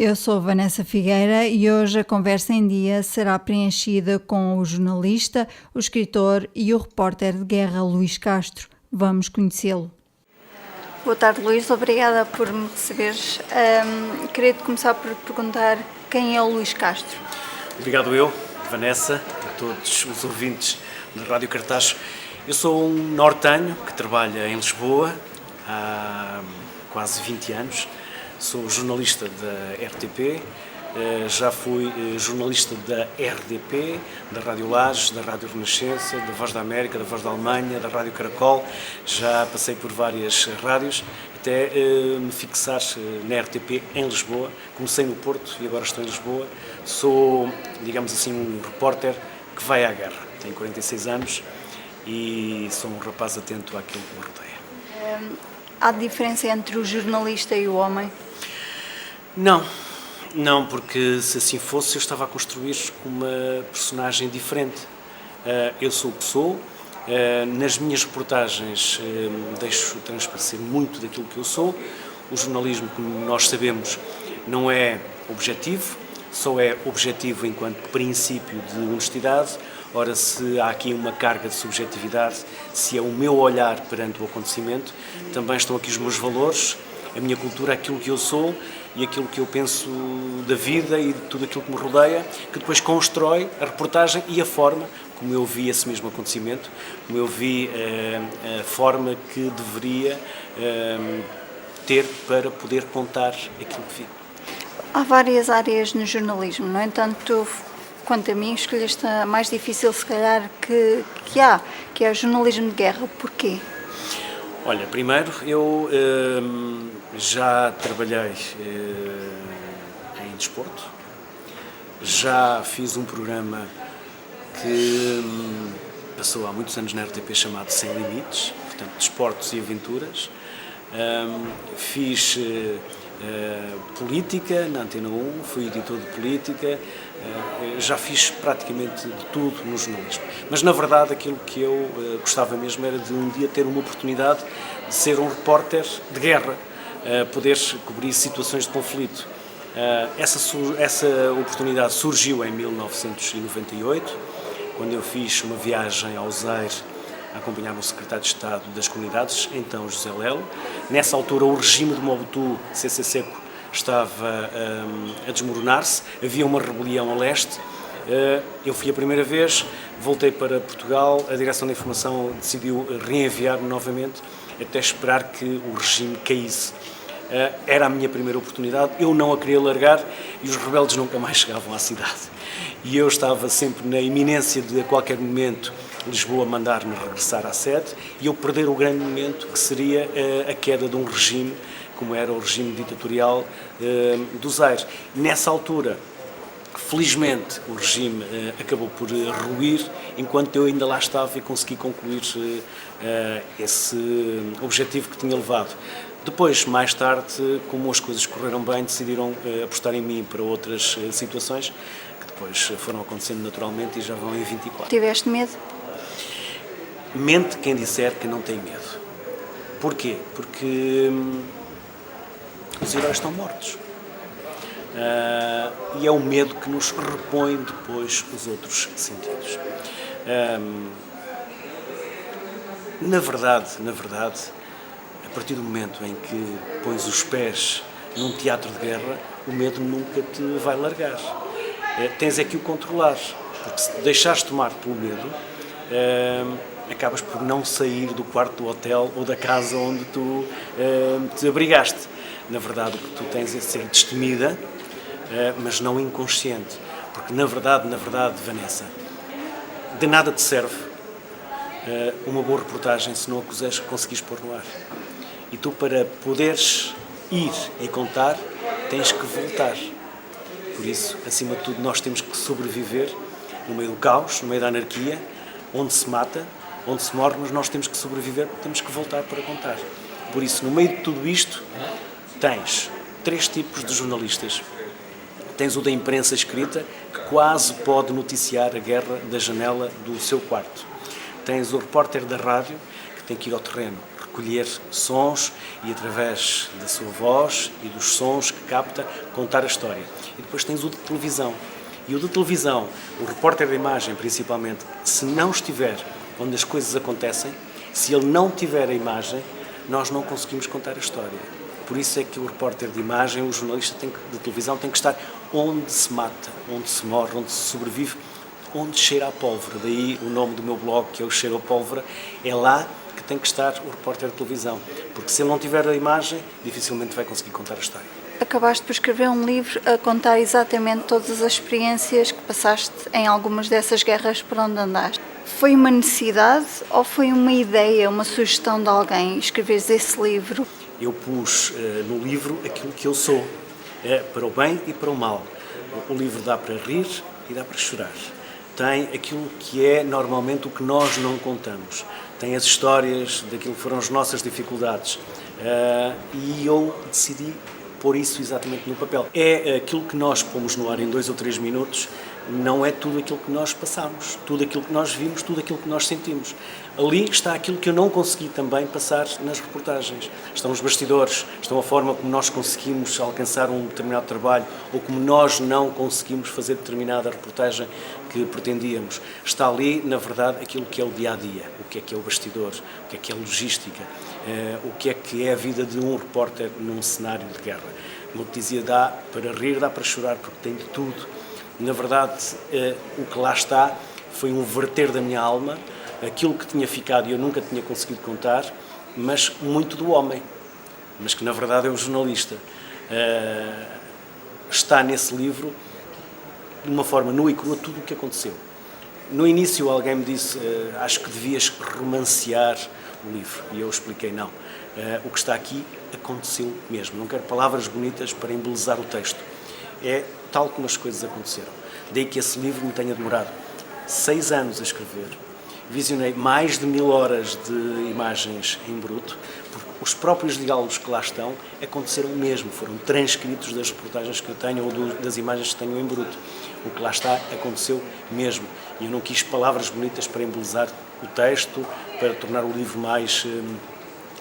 Eu sou Vanessa Figueira e hoje a conversa em dia será preenchida com o jornalista, o escritor e o repórter de guerra Luís Castro. Vamos conhecê-lo. Boa tarde, Luís. Obrigada por me receberes. Queria-te começar por perguntar quem é o Luís Castro. Obrigado eu, Vanessa, a todos os ouvintes da Rádio Cartaz. Eu sou um nortenho que trabalha em Lisboa há quase 20 anos. Sou jornalista da RTP, já fui jornalista da RDP, da Rádio Lages, da Rádio Renascença, da Voz da América, da Voz da Alemanha, da Rádio Caracol. Já passei por várias rádios, até me fixar na RTP em Lisboa. Comecei no Porto e agora estou em Lisboa. Sou, digamos assim, um repórter que vai à guerra. Tenho 46 anos e sou um rapaz atento àquilo que me rodeia. Há diferença entre o jornalista e o homem? Não, porque se assim fosse eu estava a construir uma personagem diferente. Eu sou o que sou, nas minhas reportagens deixo transparecer muito daquilo que eu sou. O jornalismo, como nós sabemos, não é objetivo, só é objetivo enquanto princípio de honestidade. Ora, se há aqui uma carga de subjetividade, se é o meu olhar perante o acontecimento, também estão aqui os meus valores, a minha cultura, aquilo que eu sou e aquilo que eu penso da vida e de tudo aquilo que me rodeia, que depois constrói a reportagem e a forma como eu vi esse mesmo acontecimento, como eu vi a forma que deveria ter para poder contar aquilo que vi. Há várias áreas no jornalismo, no entanto, quanto a mim, escolheste a mais difícil, se calhar, que é o jornalismo de guerra. Porquê? Olha, primeiro, eu já trabalhei em desporto, já fiz um programa que passou há muitos anos na RTP chamado Sem Limites, portanto, desportos e aventuras. Fiz política na Antena 1, fui editor de política, já fiz praticamente de tudo no jornalismo. Mas, na verdade, aquilo que eu gostava mesmo era de um dia ter uma oportunidade de ser um repórter de guerra, poder cobrir situações de conflito. Essa oportunidade surgiu em 1998, quando eu fiz uma viagem ao Zaire a acompanhar o secretário de Estado das Comunidades, então José Lelo. Nessa altura o regime de Mobutu Sese Seko estava a desmoronar-se, havia uma rebelião a leste. Eu fui a primeira vez, voltei para Portugal, a Direção da Informação decidiu reenviar-me novamente até esperar que o regime caísse. Era a minha primeira oportunidade, eu não a queria largar e os rebeldes nunca mais chegavam à cidade. E eu estava sempre na iminência de, a qualquer momento, Lisboa mandar-me regressar à sede e eu perder o grande momento que seria a queda de um regime, como era o regime ditatorial do Zaire. Nessa altura, felizmente, o regime acabou por ruir, enquanto eu ainda lá estava e consegui concluir esse objetivo que tinha levado. Depois, mais tarde, como as coisas correram bem, decidiram apostar em mim para outras situações, que depois foram acontecendo naturalmente e já vão em 24. Tiveste medo? Mente quem disser que não tem medo. Porquê? Porque os heróis estão mortos. E é o medo que nos repõe depois os outros sentidos. Na verdade, a partir do momento em que pões os pés num teatro de guerra, o medo nunca te vai largar. Tens é que o controlar, porque se te deixares tomar pelo medo, acabas por não sair do quarto do hotel ou da casa onde tu te abrigaste. Na verdade, o que tu tens é ser destemida, mas não inconsciente. Porque, na verdade, Vanessa, de nada te serve uma boa reportagem se não a conseguires pôr no ar. E tu, para poderes ir e contar, tens que voltar. Por isso, acima de tudo, nós temos que sobreviver no meio do caos, no meio da anarquia, onde se mata, onde se morre, mas nós temos que sobreviver, temos que voltar para contar. Por isso, no meio de tudo isto, tens 3 tipos de jornalistas. Tens o da imprensa escrita, que quase pode noticiar a guerra da janela do seu quarto. Tens o repórter da rádio, que tem que ir ao terreno, recolher sons e, através da sua voz e dos sons que capta, contar a história. E depois tens o de televisão. E o de televisão, o repórter de imagem principalmente, se não estiver onde as coisas acontecem, se ele não tiver a imagem, nós não conseguimos contar a história. Por isso é que o repórter de imagem, o jornalista de televisão, tem que estar onde se mata, onde se morre, onde se sobrevive, onde cheira a pólvora. Daí o nome do meu blog, que é o Cheiro a Pólvora, é lá que tem que estar o repórter de televisão. Porque se ele não tiver a imagem, dificilmente vai conseguir contar a história. Acabaste por escrever um livro a contar exatamente todas as experiências que passaste em algumas dessas guerras por onde andaste. Foi uma necessidade ou foi uma ideia, uma sugestão de alguém escreveres esse livro? Eu pus no livro aquilo que eu sou, para o bem e para o mal. O livro dá para rir e dá para chorar. Tem aquilo que é normalmente o que nós não contamos. Tem as histórias daquilo que foram as nossas dificuldades. E eu decidi pôr isso exatamente no papel. É aquilo que nós pomos no ar em 2 ou 3 minutos, não é tudo aquilo que nós passamos, tudo aquilo que nós vimos, tudo aquilo que nós sentimos. Ali está aquilo que eu não consegui também passar nas reportagens. Estão os bastidores, estão a forma como nós conseguimos alcançar um determinado trabalho ou como nós não conseguimos fazer determinada reportagem que pretendíamos. Está ali, na verdade, aquilo que é o dia-a-dia, o que é o bastidor, o que é a logística, o que é a vida de um repórter num cenário de guerra. Como te dizia, dá para rir, dá para chorar, porque tem de tudo. Na verdade, o que lá está foi um verter da minha alma, aquilo que tinha ficado e eu nunca tinha conseguido contar, mas muito do homem, mas que na verdade é o jornalista. Está nesse livro, de uma forma nua e crua, tudo o que aconteceu. No início alguém me disse, acho que devias romancear o livro, e eu expliquei, não. O que está aqui aconteceu mesmo, não quero palavras bonitas para embelezar o texto. É tal como as coisas aconteceram. Daí que esse livro me tenha demorado 6 anos a escrever. Visionei mais de 1000 horas de imagens em bruto, porque os próprios diálogos que lá estão aconteceram mesmo, foram transcritos das reportagens que eu tenho ou das imagens que tenho em bruto. O que lá está aconteceu mesmo. E eu não quis palavras bonitas para embelezar o texto, para tornar o livro mais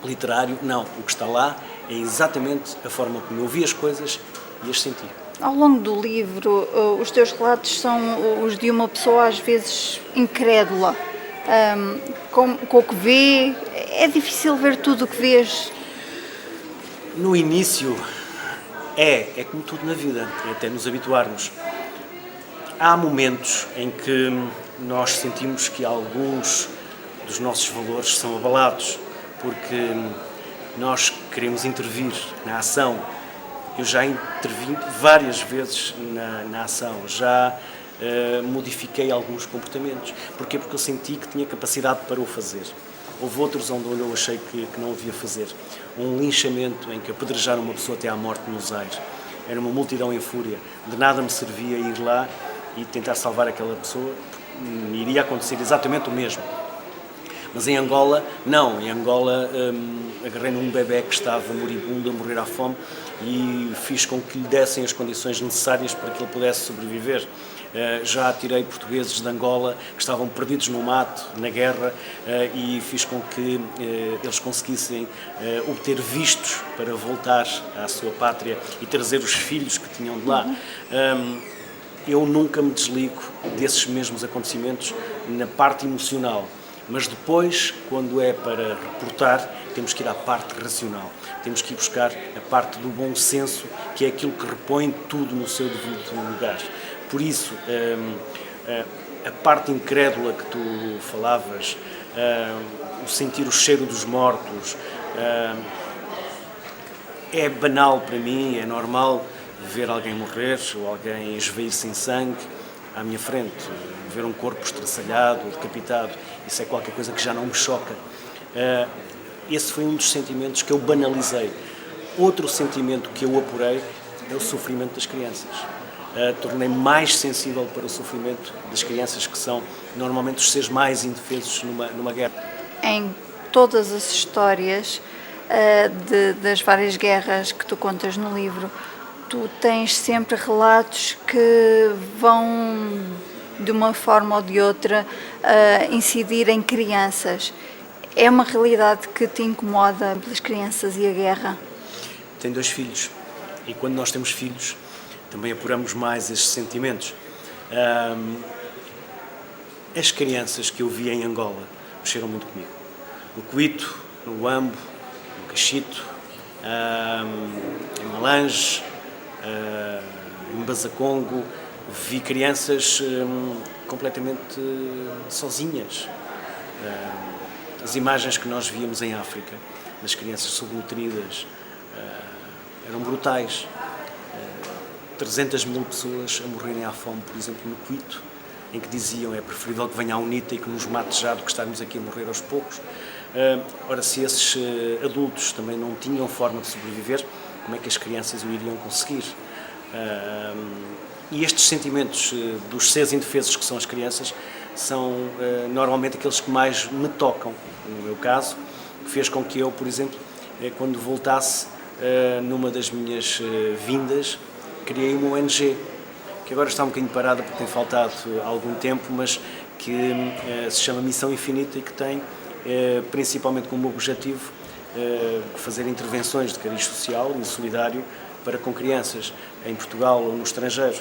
literário. Não, o que está lá é exatamente a forma como eu vi as coisas e as senti. Ao longo do livro, os teus relatos são os de uma pessoa às vezes incrédula. Com o que vê, é difícil ver tudo o que vês. No início é como tudo na vida, é até nos habituarmos. Há momentos em que nós sentimos que alguns dos nossos valores são abalados, porque nós queremos intervir na ação. Eu já intervim várias vezes na ação, já modifiquei alguns comportamentos. Porquê? Porque eu senti que tinha capacidade para o fazer. Houve outros onde eu achei que não o devia fazer. Um linchamento em que apedrejaram uma pessoa até à morte nos aires. Era uma multidão em fúria. De nada me servia ir lá e tentar salvar aquela pessoa. Iria acontecer exatamente o mesmo. Mas em Angola, não. Em Angola agarrei num bebé que estava moribundo, a morrer à fome, e fiz com que lhe dessem as condições necessárias para que ele pudesse sobreviver. Já tirei portugueses de Angola que estavam perdidos no mato, na guerra, e fiz com que eles conseguissem obter vistos para voltar à sua pátria e trazer os filhos que tinham de lá. Eu nunca me desligo desses mesmos acontecimentos na parte emocional. Mas depois, quando é para reportar, temos que ir à parte racional. Temos que ir buscar a parte do bom senso, que é aquilo que repõe tudo no seu devido lugar. Por isso, a parte incrédula que tu falavas, o sentir o cheiro dos mortos, é banal para mim, é normal ver alguém morrer ou alguém esvair-se em sangue à minha frente, ver um corpo estraçalhado ou decapitado, isso é qualquer coisa que já não me choca. Esse foi um dos sentimentos que eu banalizei. Outro sentimento que eu apurei é o sofrimento das crianças. Tornei-me mais sensível para o sofrimento das crianças, que são normalmente os seres mais indefesos numa guerra. Em todas as histórias das várias guerras que tu contas no livro, tu tens sempre relatos que vão, de uma forma ou de outra, incidir em crianças. É uma realidade que te incomoda pelas crianças e a guerra? Tenho 2 filhos e quando nós temos filhos também apuramos mais estes sentimentos. As crianças que eu vi em Angola mexeram muito comigo. No Cuito, no Huambo, no Cachito, em Malange, em Bazacongo, vi crianças completamente sozinhas. As imagens que nós víamos em África, das crianças subnutridas, eram brutais. 300.000 pessoas a morrerem à fome, por exemplo, no Cuito, em que diziam é preferível que venha a UNITA e que nos mate já do que estarmos aqui a morrer aos poucos. Ora, se esses adultos também não tinham forma de sobreviver, como é que as crianças o iriam conseguir? E estes sentimentos dos seres indefesos que são as crianças são normalmente aqueles que mais me tocam, no meu caso, que fez com que eu, por exemplo, quando voltasse numa das minhas vindas, criei uma ONG, que agora está um bocadinho parada porque tem faltado algum tempo, mas que se chama Missão Infinita e que tem principalmente como objetivo fazer intervenções de cariz social e solidário para com crianças em Portugal ou no estrangeiro.